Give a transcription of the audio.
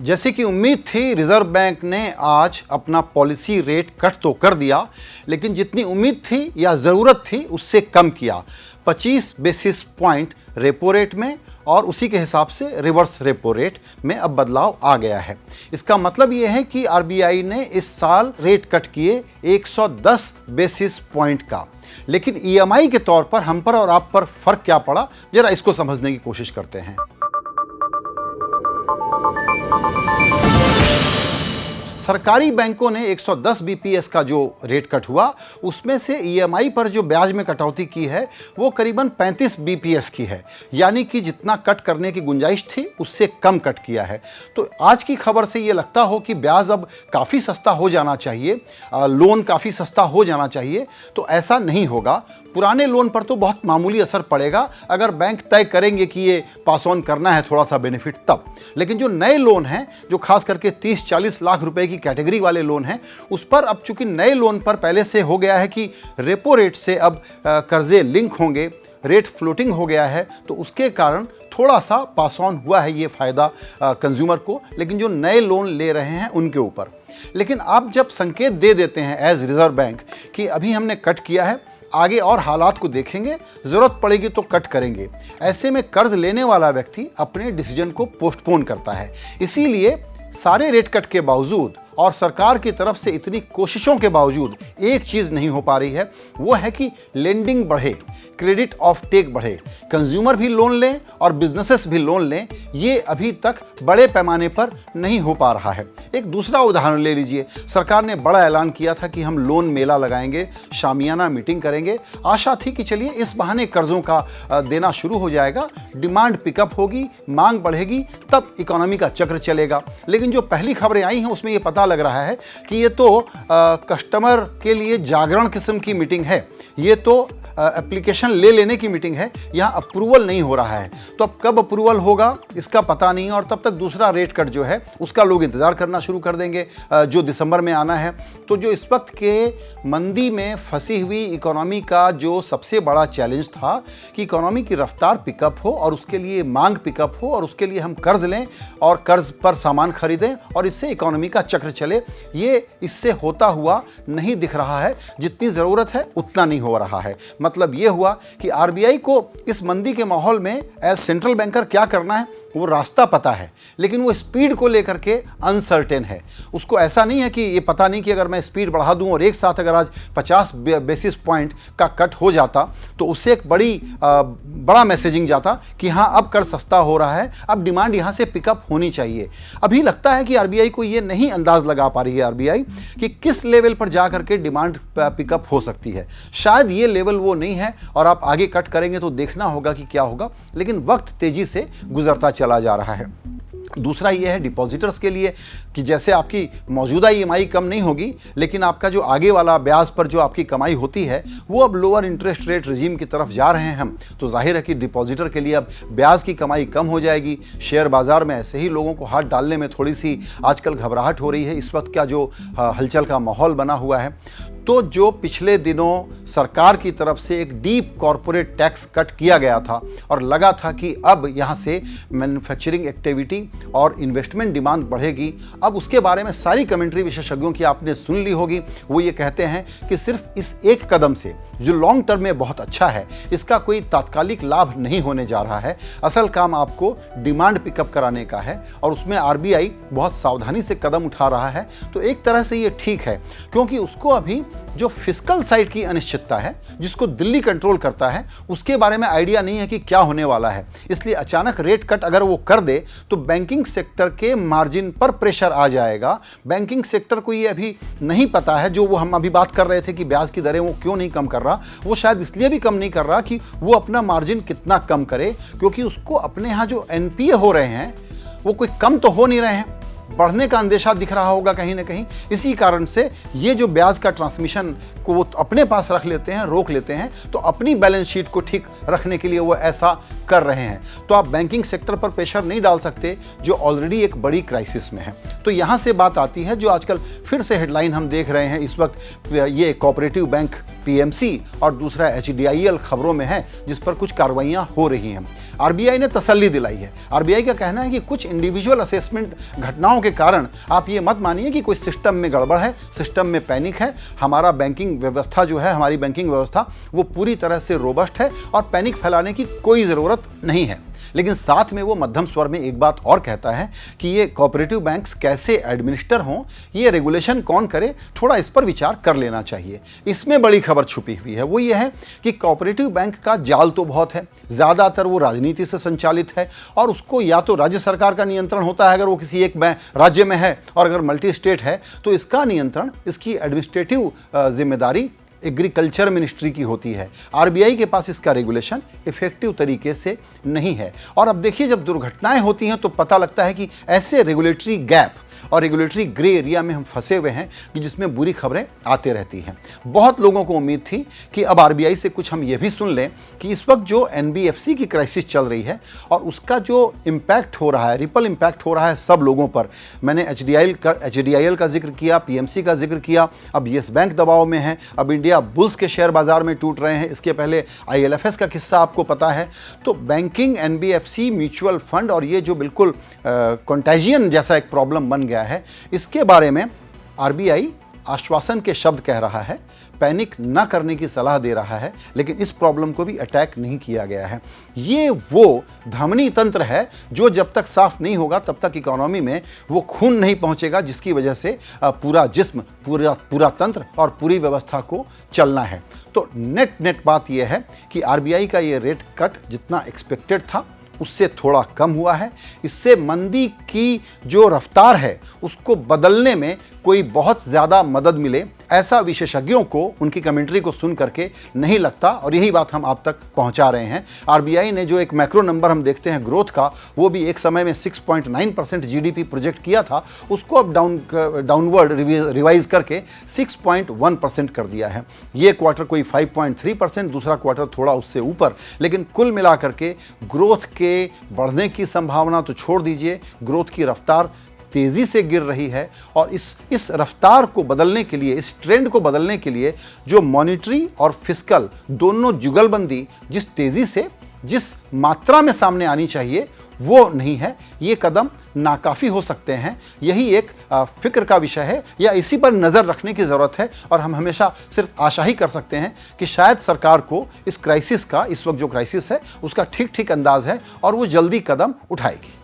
जैसे कि उम्मीद थी, रिजर्व बैंक ने आज अपना पॉलिसी रेट कट तो कर दिया, लेकिन जितनी उम्मीद थी या ज़रूरत थी उससे कम किया। 25 बेसिस पॉइंट रेपो रेट में और उसी के हिसाब से रिवर्स रेपो रेट में अब बदलाव आ गया है। इसका मतलब ये है कि आरबीआई ने इस साल रेट कट किए 110 बेसिस पॉइंट का। लेकिन ईएमआई के तौर पर हम पर और आप पर फर्क क्या पड़ा, जरा इसको समझने की कोशिश करते हैं। सरकारी बैंकों ने 110 बीपीएस का जो रेट कट हुआ उसमें से ईएमआई पर जो ब्याज में कटौती की है वो करीबन 35 बीपीएस की है, यानी कि जितना कट करने की गुंजाइश थी उससे कम कट किया है। तो आज की खबर से ये लगता हो कि ब्याज अब काफ़ी सस्ता हो जाना चाहिए, लोन काफ़ी सस्ता हो जाना चाहिए, तो ऐसा नहीं होगा। पुराने लोन पर तो बहुत मामूली असर पड़ेगा अगर बैंक तय करेंगे कि ये पास ऑन करना है थोड़ा सा बेनिफिट तब। लेकिन जो नए लोन हैं, जो खास करके 30-40 लाख रुपए की कैटेगरी वाले लोन हैं, उस पर अब चूंकि नए लोन पर पहले से हो गया है कि रेपो रेट से अब कर्जे लिंक होंगे, रेट फ्लोटिंग हो गया है, तो उसके कारण थोड़ा सा पास ऑन हुआ है ये फायदा कंज्यूमर को, लेकिन जो नए लोन ले रहे हैं उनके ऊपर। लेकिन आप जब संकेत दे देते हैं एज रिजर्व बैंक कि अभी हमने कट किया है, आगे और हालात को देखेंगे, जरूरत पड़ेगी तो कट करेंगे, ऐसे में कर्ज लेने वाला व्यक्ति अपने डिसीजन को पोस्टपोन करता है। इसीलिए सारे रेट कट के बावजूद और सरकार की तरफ से इतनी कोशिशों के बावजूद एक चीज़ नहीं हो पा रही है, वो है कि लेंडिंग बढ़े, क्रेडिट ऑफ टेक बढ़े, कंज्यूमर भी लोन लें और बिजनेसेस भी लोन लें। ये अभी तक बड़े पैमाने पर नहीं हो पा रहा है। एक दूसरा उदाहरण ले लीजिए, सरकार ने बड़ा ऐलान किया था कि हम लोन मेला लगाएंगे, शामियाना मीटिंग करेंगे। आशा थी कि चलिए इस बहाने कर्जों का देना शुरू हो जाएगा, डिमांड पिकअप होगी, मांग बढ़ेगी, तब इकोनॉमी का चक्र चलेगा। लेकिन जो पहली खबरें आई हैं उसमें ये पता लग रहा है कि ये तो कस्टमर के लिए जागरण किस्म की मीटिंग है, ये तो एप्लीकेशन ले लेने की मीटिंग है, यहाँ अप्रूवल नहीं हो रहा है। तो अब कब अप्रूवल होगा इसका पता नहीं है, और तब तक दूसरा रेट कट जो है उसका लोग इंतजार करना शुरू कर देंगे, जो दिसंबर में आना है। तो जो इस वक्त के मंदी में फंसी हुई इकोनॉमी का जो सबसे बड़ा चैलेंज था कि इकोनॉमी की रफ्तार पिकअप हो और उसके लिए मांग पिकअप हो और उसके लिए हम कर्ज लें और कर्ज पर सामान खरीदें और इससे इकोनॉमी का चक्र चले, ये इससे होता हुआ नहीं दिख रहा है। जितनी ज़रूरत है उतना नहीं हो रहा है। मतलब ये हुआ कि आरबीआई को इस मंदी के माहौल में एज सेंट्रल बैंकर क्या करना है वो रास्ता पता है, लेकिन वो स्पीड को लेकर के अनसर्टेन है। उसको ऐसा नहीं है कि ये पता नहीं कि अगर मैं स्पीड बढ़ा दूं और एक साथ अगर आज 50 बेसिस पॉइंट का कट हो जाता तो उससे एक बड़ा मैसेजिंग जाता कि हाँ अब कर सस्ता हो रहा है, अब डिमांड यहाँ से पिकअप होनी चाहिए। अभी लगता है कि आरबीआई को ये नहीं अंदाज लगा पा रही है आरबीआई कि किस लेवल पर जा करके डिमांड पिकअप हो सकती है। शायद ये लेवल वो नहीं है और आप आगे कट करेंगे तो देखना होगा कि क्या होगा, लेकिन वक्त तेजी से गुजरता चला जा रहा है। दूसरा ये है डिपॉजिटर्स के लिए कि जैसे आपकी मौजूदा ईएमआई कम नहीं होगी, लेकिन आपका जो आगे वाला ब्याज पर जो आपकी कमाई होती है वो अब लोअर इंटरेस्ट रेट रिजीम की तरफ जा रहे हैं हम, तो जाहिर है कि डिपॉजिटर के लिए अब ब्याज की कमाई कम हो जाएगी। शेयर बाजार में ऐसे ही लोगों को हाथ डालने में थोड़ी सी आजकल घबराहट हो रही है, इस वक्त का जो हलचल का माहौल बना हुआ है। तो जो पिछले दिनों सरकार की तरफ से एक डीप कॉरपोरेट टैक्स कट किया गया था और लगा था कि अब यहाँ से मैन्युफैक्चरिंग एक्टिविटी और इन्वेस्टमेंट डिमांड बढ़ेगी, अब उसके बारे में सारी कमेंट्री विशेषज्ञों की आपने सुन ली होगी। वो ये कहते हैं कि सिर्फ इस एक कदम से जो लॉन्ग टर्म में बहुत अच्छा है, इसका कोई तात्कालिक लाभ नहीं होने जा रहा है। असल काम आपको डिमांड पिकअप कराने का है और उसमें आरबीआई बहुत सावधानी से कदम उठा रहा है। तो एक तरह से ये ठीक है, क्योंकि उसको अभी जो फिस्कल साइड की अनिश्चितता है जिसको दिल्ली कंट्रोल करता है उसके बारे में आइडिया नहीं है कि क्या होने वाला है। इसलिए अचानक रेट कट अगर वो कर दे तो बैंकिंग सेक्टर के मार्जिन पर प्रेशर आ जाएगा। बैंकिंग सेक्टर को ये अभी नहीं पता है, जो वो हम अभी बात कर रहे थे कि ब्याज की दरें वो क्यों नहीं कम कर रहा, वो शायद इसलिए भी कम नहीं कर रहा कि वो अपना मार्जिन कितना कम करे, क्योंकि उसको अपने यहाँ जो एनपीए हो रहे हैं वो कोई कम तो हो नहीं रहे हैं, बढ़ने का अंदेशा दिख रहा होगा कहीं ना कहीं। इसी कारण से ये जो ब्याज का ट्रांसमिशन को वो अपने पास रख लेते हैं, रोक लेते हैं, तो अपनी बैलेंस शीट को ठीक रखने के लिए वो ऐसा कर रहे हैं। तो आप बैंकिंग सेक्टर पर प्रेशर नहीं डाल सकते जो ऑलरेडी एक बड़ी क्राइसिस में है। तो यहाँ से बात आती है जो आजकल फिर से हेडलाइन हम देख रहे हैं इस वक्त, ये कोऑपरेटिव बैंक पीएमसी और दूसरा एचडीआईएल खबरों में है जिस पर कुछ कार्रवाइयाँ हो रही हैं। आरबीआई ने तसल्ली दिलाई है। आरबीआई का कहना है कि कुछ इंडिविजुअल असेसमेंट घटनाओं के कारण आप ये मत मानिए कि कोई सिस्टम में गड़बड़ है, सिस्टम में पैनिक है। हमारा बैंकिंग व्यवस्था जो है, हमारी बैंकिंग व्यवस्था वो पूरी तरह से रोबस्ट है और पैनिक फैलाने की कोई ज़रूरत नहीं है। लेकिन साथ में वो मध्यम स्वर में एक बात और कहता है कि ये कोऑपरेटिव बैंक्स कैसे एडमिनिस्टर हों, ये रेगुलेशन कौन करे, थोड़ा इस पर विचार कर लेना चाहिए। इसमें बड़ी खबर छुपी हुई है, वो ये है कि कोऑपरेटिव बैंक का जाल तो बहुत है, ज़्यादातर वो राजनीति से संचालित है और उसको या तो राज्य सरकार का नियंत्रण होता है अगर वो किसी एक राज्य में है, और अगर मल्टी स्टेट है तो इसका नियंत्रण, इसकी एडमिनिस्ट्रेटिव जिम्मेदारी एग्रीकल्चर मिनिस्ट्री की होती है। आरबीआई के पास इसका रेगुलेशन इफेक्टिव तरीके से नहीं है। और अब देखिए, जब दुर्घटनाएं होती हैं तो पता लगता है कि ऐसे रेगुलेटरी गैप और रेगुलेटरी ग्रे एरिया में हम फंसे हुए हैं कि जिसमें बुरी खबरें आते रहती हैं। बहुत लोगों को उम्मीद थी कि अब आरबीआई से कुछ हम ये भी सुन लें कि इस वक्त जो एनबीएफसी की क्राइसिस चल रही है और उसका जो इम्पैक्ट हो रहा है, रिपल इम्पैक्ट हो रहा है सब लोगों पर। मैंने एचडीआईएल का जिक्र किया, पीएमसी का जिक्र किया, अब येस बैंक दबाव में है, अब इंडिया बुल्स के शेयर बाजार में टूट रहे हैं, इसके पहले आईएलएफएस का किस्सा आपको पता है। तो बैंकिंग, एनबीएफसी, म्यूचुअल फंड और ये जो बिल्कुल कंटेजियन जैसा एक प्रॉब्लम बन गया है, इसके बारे में आरबीआई आश्वासन के शब्द कह रहा है, पैनिक न करने की सलाह दे रहा है, लेकिन इस प्रॉब्लम को भी अटैक नहीं किया गया है। ये वो धमनी तंत्र है जो जब तक साफ नहीं होगा तब तक इकोनॉमी में वो खून नहीं पहुंचेगा जिसकी वजह से पूरा जिस्म, पूरा तंत्र और पूरी व्यवस्था को चलना है। तो नेट बात यह है कि आरबीआई का ये रेट कट जितना एक्सपेक्टेड था उससे थोड़ा कम हुआ है। इससे मंदी की जो रफ्तार है उसको बदलने में कोई बहुत ज़्यादा मदद मिले, ऐसा विशेषज्ञों को उनकी कमेंट्री को सुन करके नहीं लगता, और यही बात हम आप तक पहुंचा रहे हैं। आरबीआई ने जो एक मैक्रो नंबर हम देखते हैं ग्रोथ का, वो भी एक समय में 6.9% जीडीपी प्रोजेक्ट किया था, उसको अब डाउनवर्ड रिवाइज करके 6.1% कर दिया है। ये क्वार्टर कोई 5.3%, दूसरा क्वार्टर थोड़ा उससे ऊपर, लेकिन कुल मिलाकर के ग्रोथ के बढ़ने की संभावना तो छोड़ दीजिए, ग्रोथ की रफ्तार तेज़ी से गिर रही है। और इस रफ्तार को बदलने के लिए, इस ट्रेंड को बदलने के लिए जो मॉनिटरी और फिस्कल दोनों जुगलबंदी जिस तेज़ी से, जिस मात्रा में सामने आनी चाहिए वो नहीं है। ये कदम नाकाफ़ी हो सकते हैं। यही एक फिक्र का विषय है, या इसी पर नज़र रखने की ज़रूरत है। और हम हमेशा सिर्फ आशा ही कर सकते हैं कि शायद सरकार को इस क्राइसिस का, इस वक्त जो क्राइसिस है उसका ठीक अंदाज़ है और वो जल्दी कदम उठाएगी।